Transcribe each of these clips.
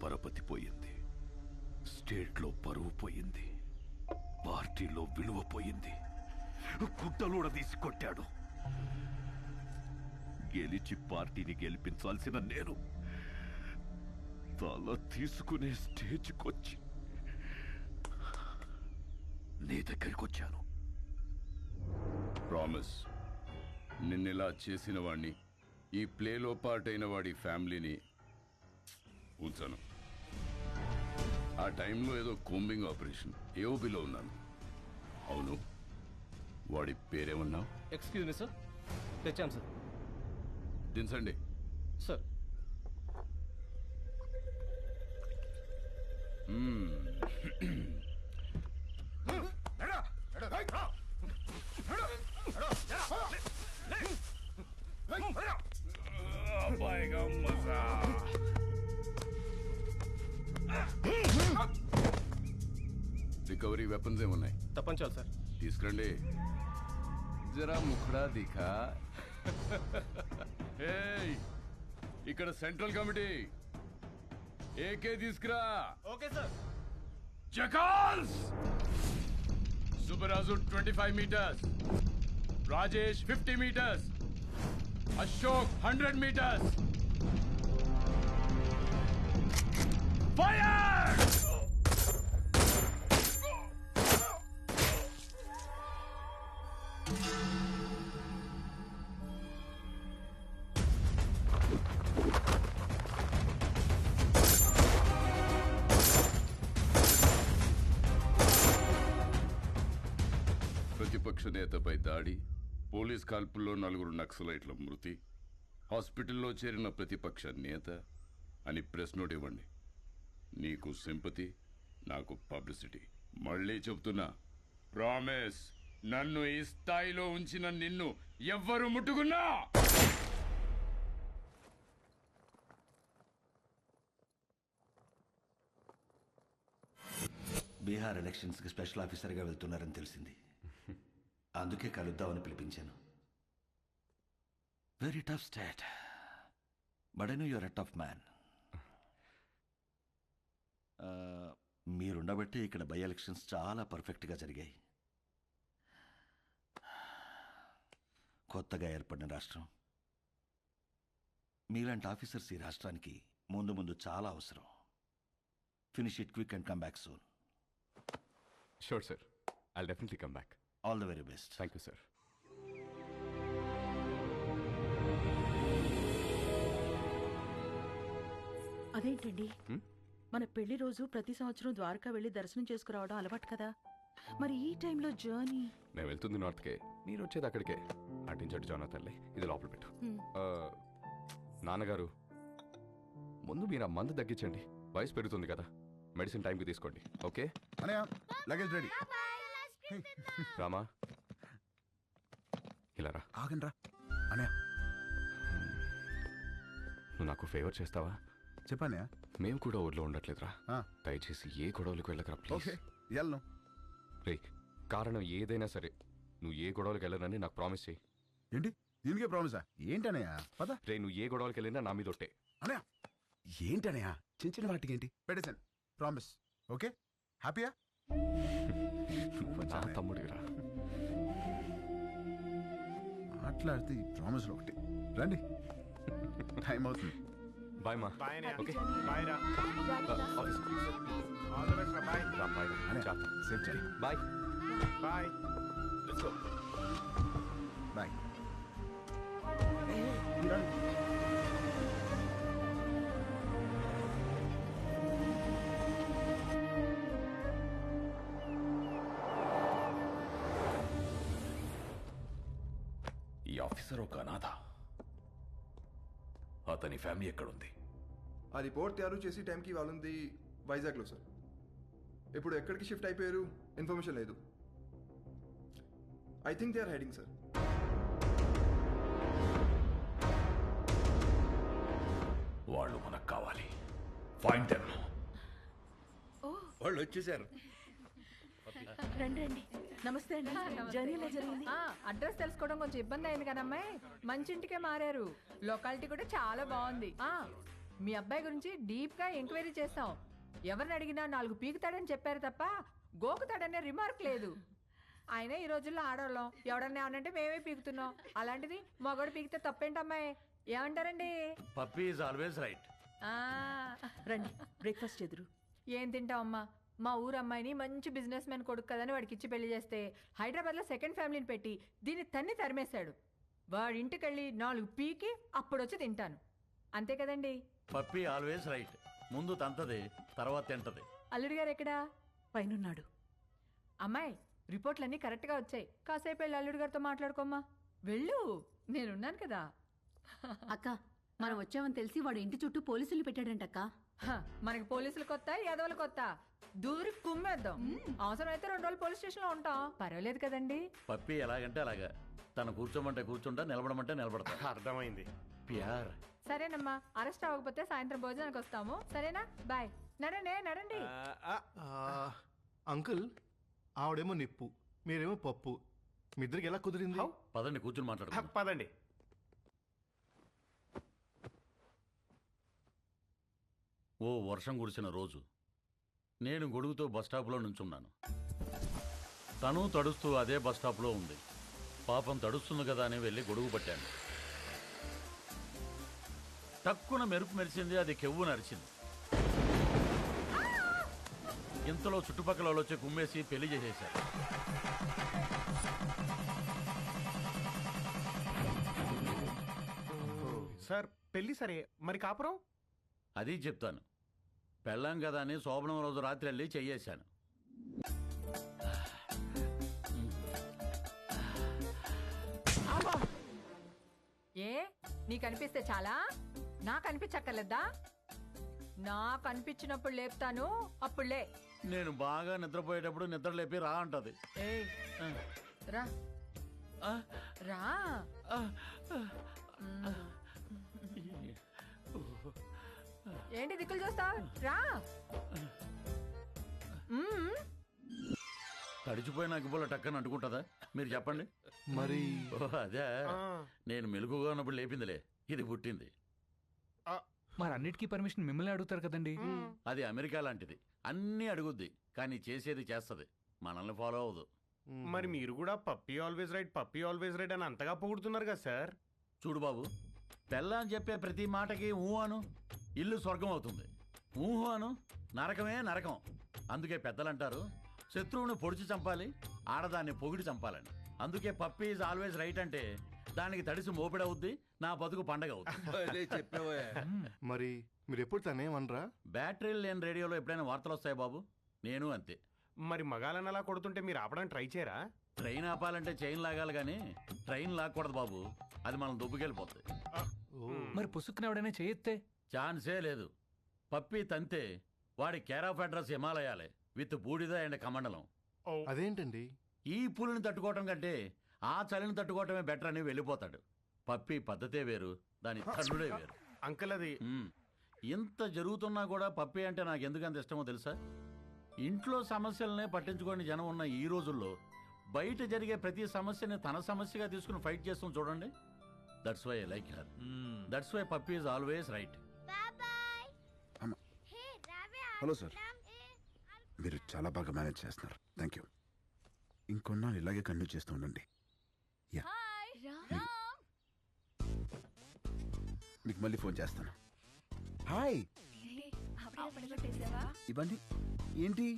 పరపతి పోయింది, స్టేట్లో పరువు పోయింది, పార్టీలో విలువ పోయింది. గుడ్డలోడ తీసి కొట్టాడు. గెలిచి పార్టీని గెలిపించాల్సిన నేను తల తీసుకునే స్టేజ్కొచ్చి నీ దగ్గరికి వచ్చాను. ప్రామిస్, నిన్నెలా చేసిన వాణ్ణి, ఈ ప్లేలో పార్ట్ అయిన వాడి ఫ్యామిలీని ఉంచాను. ఆ టైంలో ఏదో కోంబింగ్ ఆపరేషన్ ఏఓబిలో ఉన్నాను. అవును, వాడి పేరేమన్నావు? ఎక్స్క్యూజ్ మీ సార్, తెచ్చాం సార్. దించండి. సార్ రికవరీ వెపన్స్ ఏమున్నాయి? తప్పంచాలి సార్. తీసుకురండి. జరా ముఖడా దిఖా. ఏయ్, ఇక్కడ సెంట్రల్ కమిటీ ఏకే తీసుకురా. Okay sir. జకాల్స్ Subbaraju 25 meters, Rajesh 50 meters, Ashok 100 meters. Fire! ప్రతిపక్ష నేతపై దాడి, పోలీస్ కాల్పుల్లో 4 నక్సలైట్ల మృతి, హాస్పిటల్లో చేరిన ప్రతిపక్ష నేత అని ప్రెస్ నోట్ ఇవ్వండి. నీకు సింపతి, నాకు పబ్లిసిటీ. మళ్ళీ చెప్తున్నా, ప్రామిస్, నన్ను ఈ స్థాయిలో ఉంచిన నిన్ను ఎవ్వరు ముట్టుకున్నా బీహార్ ఎలక్షన్స్కి స్పెషల్ ఆఫీసర్గా వెళ్తున్నారని తెలిసింది. అందుకే కలుద్దామని పిలిపించాను. Very tough state, but I know your a tough man. మీరుండబట్టి ఇక్కడ బై ఎలక్షన్స్ చాలా పర్ఫెక్ట్గా జరిగాయి. కొత్తగా ఏర్పడిన రాష్ట్రం, మీలాంటి ఆఫీసర్స్ ఈ రాష్ట్రానికి ముందు ముందు చాలా అవసరం. Finish it quick and come back soon. Sure, sir. I'll definitely come back. All the very best. Thank you, sir. అదేంటండి, మన పెళ్లి రోజు ప్రతి సంవత్సరం ద్వారకా వెళ్ళి దర్శనం చేసుకురావడం అలవాటు కదా. మరి ఈ టైంలో జర్నీ? నేను వెళ్తుంది నార్త్కే, మీరు వచ్చేది అక్కడికే. అటించట్టు జానా తల్లి, ఇది లోపల పెట్టు. నాన్నగారు, ముందు మీరు ఆ మందు తగ్గించండి, వయసు పెరుగుతుంది కదా. మెడిసిన్ టైంకి తీసుకోండి, ఓకే? Luggage ready. రామా, ఇలా రా. ఆగండి రా అనయా. నువ్వు నాకు ఫేవర్ చేస్తావా? చెప్పానయా. మేము కూడా ఊర్లో ఉండట్లేదురా. దయచేసి ఏ గొడవలకు వెళ్ళకరా ప్లీజ్. వెళ్ళను రే, కారణం ఏదైనా సరే నువ్వు ఏ గొడవలకు వెళ్ళనని నాకు ప్రామిస్ చేయి. ఏంటి? దీనికే ప్రామిసా? ఏంటనయా? పద. రే, నువ్వు ఏ గొడవలకు వెళ్ళినా నా మీద ఒట్టే. అనయా ఏంటనయా? చిన్న చిన్న వాటికి ఏంటి? పెట్టేశాను. ప్రామిస్. ఓకే, హ్యాపీయా? నా తమ్ముడిరా. మాట్లాడితే ఈ ప్రామిస్లో ఒకటి. రండి, టైం అవుతుంది. బాయ్ మా. ఓకే బాయ్ రా. Office please. All the best రా. బాయ్. రా బాయ్. అనయా సేఫ్ చేయి. Bye bye. Let's go. Bye. ఈ ఆఫీసర్ ఒక అనాథ. అతని ఫ్యామిలీ ఎక్కడుంది? ఆ రిపోర్ట్ తయారు చేసి టైంకి వాళ్ళుంది వైజాగ్లో సార్. ఇప్పుడు ఎక్కడికి షిఫ్ట్ అయిపోయారు ఇన్ఫర్మేషన్ లేదు. I think they are hiding sir. వాళ్ళు మనకు కావాలి. Find them. వాళ్ళు వచ్చేసారు. రండి రండి. నమస్తే అండి. జర్నీ ఎలా జరిగింది? అడ్రస్ తెలుసుకోవడం కొంచెం ఇబ్బంది అయింది కదమ్మాయి. మంచి ఇంటికే మారారు. లొకాలిటీ కూడా చాలా బాగుంది. మీ అబ్బాయి గురించి డీప్గా ఎంక్వైరీ చేస్తాం. ఎవరిని అడిగినా 4 పీకుతాడని చెప్పారు తప్ప గోకుతాడనే రిమార్క్ లేదు. ఆయన ఈ రోజుల్లో ఆడవాళ్ళం, ఎవడన్నా ఏమనంటే మేమే పీకుతున్నాం. అలాంటిది మగోడు పీకితే తప్పేంటమ్మాయి, ఏమంటారండి? Puppy is always right. ఆ, రండి బ్రేక్ఫాస్ట్ చెదురు. ఏం తింటావమ్మా? మా ఊరు అమ్మాయిని మంచి బిజినెస్ మ్యాన్ కొడుకు కదని వాడికి ఇచ్చి పెళ్లి చేస్తే హైదరాబాద్లో సెకండ్ ఫ్యామిలీని పెట్టి దీన్ని తన్ని తరిమేశాడు. వాడి ఇంటికెళ్ళి 4 పీకి అప్పుడొచ్చి తింటాను. అంతే కదండి? Puppy always right. ముందు తంతది, తర్వాత తింటది. అల్లుడి గారు ఎక్కడా? పైనున్నాడు. అమ్మాయి, రిపోర్ట్లన్నీ కరెక్ట్గా వచ్చాయి. కాసేపు వెళ్ళి అల్లుడి గారితో మాట్లాడుకోమ్మా. వెళ్ళు, నేనున్నాను కదా. అక్క, మనం వచ్చామని తెలిసి వాడు ఇంటి చుట్టూ పోలీసులు పెట్టాడంటక్క. మనకి పోలీసులు కొత్త, యాదవులు కొత్త. దూరి కుమ్మేద్దాం. అవసరమైతే 2 రోజులు పోలీస్ స్టేషన్లో ఉంటాం. పర్వాలేదు కదండి? పప్పీ ఎలాగంటే అలాగా. తను కూర్చోమంటే కూర్చుంటా, నిలబడమంటే నిలబడతా. అర్థమైంది. ప్యార్. సరేనమ్మా, అరెస్ట్ అవ్వకపోతే సాయంత్రం భోజనానికి వస్తాము. సరేనా? బాయ్. నడండి. అంకుల్, ఆవిడేమో నిప్పు, మీరేమో పప్పు. మీ ఇద్దరికి ఎలా కుదిరింది? పదండి కూర్చుని మాట్లాడు. పదండి. ఓ వర్షం కురిసిన రోజు నేను గొడుగుతో బస్టాప్లో నుంచున్నాను. తను తడుస్తూ అదే బస్టాప్లో ఉంది. పాపం తడుస్తుంది కదా అని వెళ్ళి గొడుగు పట్టాను. టక్కున మెరుపు మెరిసింది, అది కెవ్వు నరిచింది. ఇంతలో చుట్టుపక్కల వాళ్ళు వచ్చి కుమ్మేసి పెళ్లి చేసేశారు. సార్ పెళ్లి సరే, మరి కాపురం? అది చెప్తాను. పెళ్ళాం కదా అని శోభనం రోజు రాత్రి వెళ్ళి చెయ్యేశాను. ఏ, నీకు అనిపిస్తే చాలా? నాకు అనిపించక్కర్లేదా? నాకు అనిపించినప్పుడు లేపుతాను, అప్పుడులే. నేను బాగా నిద్రపోయేటప్పుడు నిద్ర లేపి రా అంటది. ఏయ్, రా రా. ఏంటి దిక్కులు చూస్తావు? రా. తడిచిపోయిన అగ్గిపుల్ల టక్కని అంటుకుంటుందా? మీరు చెప్పండి. మరి అదే, నేను మెలుగుగా ఉన్నప్పుడు లేపిందిలే, ఇది పుట్టింది. మరి అన్నిటికీ పర్మిషన్ మిమ్మల్ని అడుగుతారు కదండి. అది అమెరికా లాంటిది, అన్నీ అడుగుద్ది, కానీ చేసేది చేస్తుంది, మనల్ని ఫాలో అవ్వదు. మరి మీరు కూడా పప్పీ ఆల్వేస్ రైట్ అని అంతగా పొగుడుతున్నారు కదా సార్. చూడు బాబు, పెళ్ళ అని చెప్పే ప్రతి మాటకి ఊ అను, ఇల్లు స్వర్గం అవుతుంది. ఊహు అను, నరకమే నరకం. అందుకే పెద్దలంటారు, శత్రువుని పొడిచి చంపాలి, ఆడదాన్ని పొగిడి చంపాలని. అందుకే పప్పీ ఈజ్ ఆల్వేస్ రైట్ అంటే దానికి తడిసి మోపిడవుద్ది, నా బతుకు పండగ అవుతుంది. మరి మీరు ఎప్పుడు తనేమనరా? బ్యాటరీలు లేని రేడియోలో ఎప్పుడైనా వార్తలు వస్తాయి బాబు, నేను అంతే. మరి మగాలని అలా కొడుతుంటే మీరు ఆపడానికి ట్రై చేయరా? ట్రైన్ ఆపాలంటే చైన్ లాగాలి కానీ ట్రైన్ లాక్కూడదు బాబు, అది మనం దుబ్బుకెళ్ళిపోతుంది. మరి పుసుక్కున ఎవడైనా చేయెత్తే? ఛాన్సే లేదు. పప్పి తంతే వాడి కేర్ ఆఫ్ అడ్రస్ హిమాలయాలే, విత్ బూడిద అండ్ కమండలం. అదేంటండి? ఈ పులిని తట్టుకోవటం కంటే ఆ చలిని తట్టుకోవటమే బెటర్ అని వెళ్ళిపోతాడు. పప్పి పద్ధతే వేరు, దాని తన్నుడే వేరు. అంకుల్ అది ఇంత జరుగుతున్నా కూడా పప్పి అంటే నాకు ఎందుకంత ఇష్టమో తెలుసా? ఇంట్లో సమస్యలనే పట్టించుకోని జనం ఉన్న ఈ రోజుల్లో బయట జరిగే ప్రతి సమస్యని తన సమస్యగా తీసుకుని ఫైట్ చేస్తాం చూడండి. That's why I like her. That's why puppy is always right. Hello sir, మీరు చాలా బాగా మేనేజ్ చేస్తున్నారు. Thank you. ఇంకొన్నాళ్ళు ఇలాగే కంటిన్యూ చేస్తూ ఉండండి. యా, మీకు మళ్ళీ ఫోన్ చేస్తాను. హాయ్, ఇవన్నీ ఏంటి?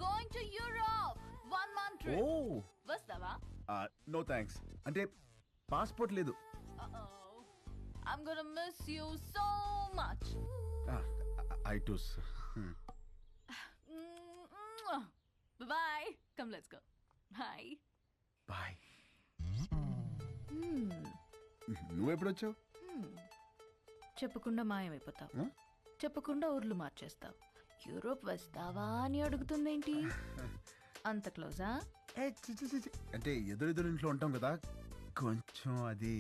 Going to Europe 1 month trip. ఓ, వస్తావా? No thanks. అంటే పాస్పోర్ట్ లేదు. I'm gonna miss you so much. I too. Bye. Come, let's go. Bye. Bye. నువ్వెప్పుడు వచ్చావు? చెప్పకుండా మాయమైపోతావు, చెప్పకుండా ఊర్లు మార్చేస్తావు. యూరోప్ వస్తావా అని అడుగుతుందేంటి? అంత క్లోజా? అంటే ఎదురెదురు ఇంట్లో ఉంటాం కదా, కొంచెం అది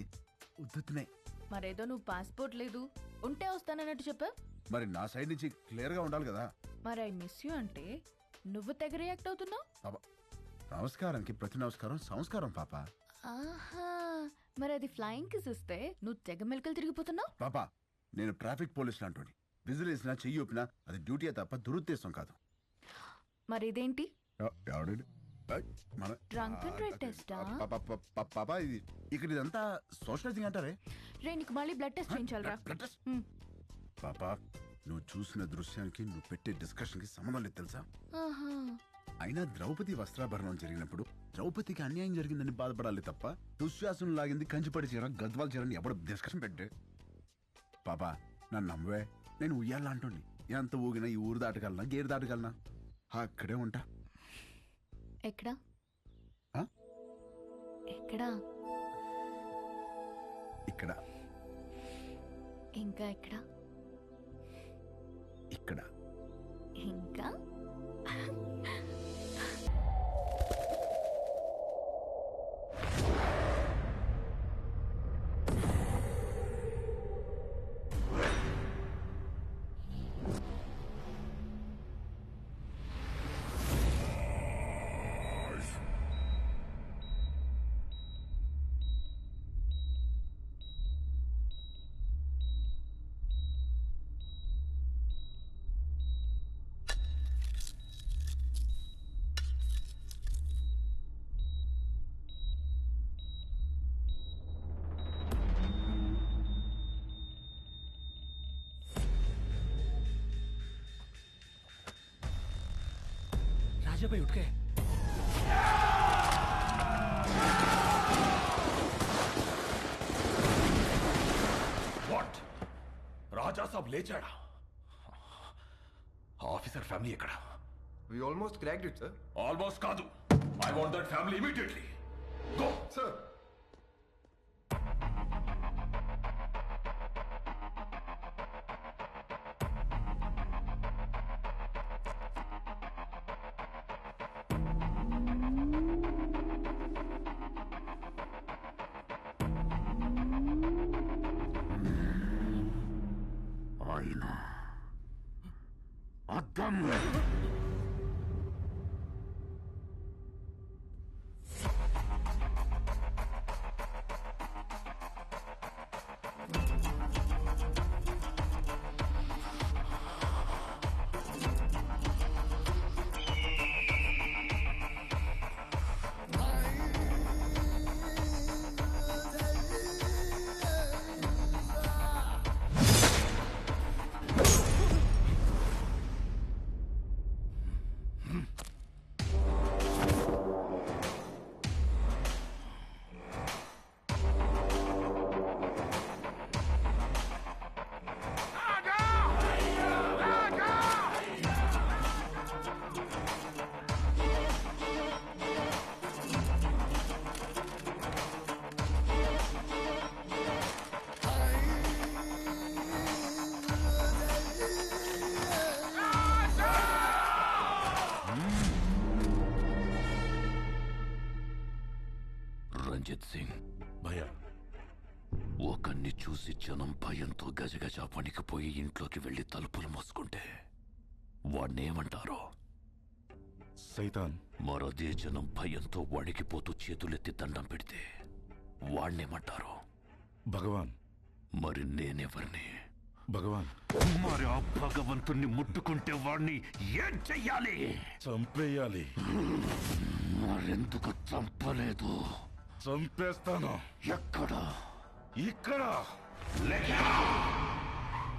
ఉద్దుతున్నాయి. మరేదో నువ్వు పాస్పోర్ట్ లేదు, ఉంటే వస్తానన్నట్టు చెప్పా. మరి నా సైడ్ నుంచి క్లియర్ గా ఉండాలి కదా. మరి ఐ మిస్ యూ అంటే నువ్వు తెగ రియాక్ట్ అవుతున్నావు. పాప, నమస్కారానికి ప్రతి నమస్కారం సంస్కారం పాప. ఆహా, మరి అది ఫ్లయింగ్ కిస్ ఇస్తే నువ్వు తెగ మెలకలు తిరిగిపోతున్నావు. పాప, నేను ట్రాఫిక్ పోలీస్ లాంటి విజిల్ వేసినా చెయ్యి ఊపినా అది డ్యూటీ తప్ప దురుద్దేశం కాదు. మరి ఇదేంటి? ఎవడండి? మన డ్రంక్ అండ్ డ్రైవ్ టెస్టా? పాపా ఇది ఇక్కడ ఇదంతా సోషలైజింగ్ అంటారే. రే నీకు మళ్ళీ బ్లడ్ టెస్ట్ చేయించాలరా? పాపా నువ్వు చూసిన దృశ్యానికి నువ్వు పెట్టే డిస్కషన్కి సంబంధం లేదు తెలుసా? అయినా ద్రౌపది వస్త్రాభరణం జరిగినప్పుడు ద్రౌపదికి అన్యాయం జరిగిందని బాధపడాలి తప్ప దుశ్శాసనం లాగింది కంచిపడి చీర గద్వాల చీరని ఎవడు డిస్కషన్ పెట్టే. పాపా నన్ను నమ్మవే, నేను ఉయ్యాలా అంటుండి. ఎంత ఊగినా ఈ ఊరు దాటగలనా గేరు దాటగలనా? అక్కడే ఉంటా. ఎక్కడా ఎక్కడా? ఇక్కడ. ఇంకా ఎక్కడా? ఇక్కడ. ఇంకా भाई उठ गए। వాట్? రాజా సాబ్ లేచాడా? ఆఫీసర్ ఫ్యామిలీ ఎక్కడ? We almost cracked it, sir. Almost కాదు. I want that family immediately. Go sir. అద్దం. రంజిత్ సింగ్ భయ్యా, ఒకరిని చూసి జనం భయంతో గజగజ వణికిపోయి ఇంట్లోకి వెళ్లి తలుపులు మోసుకుంటే వాణ్ణేమంటారో? సైతాన్. మరదే జనం భయంతో వణికిపోతూ చేతులెత్తి దండం పెడితే వాణ్ణేమంటారో? భగవాన్. మరి నేనెవరిని? భగవాన్. మరి ఆ భగవంతుణ్ణి ముట్టుకుంటే వాణ్ణి ఏం చెయ్యాలి? చంపేయాలి. మరెందుకు చంపలేదు? చంపేస్తాను. ఎక్కడ? ఇక్కడ. లేక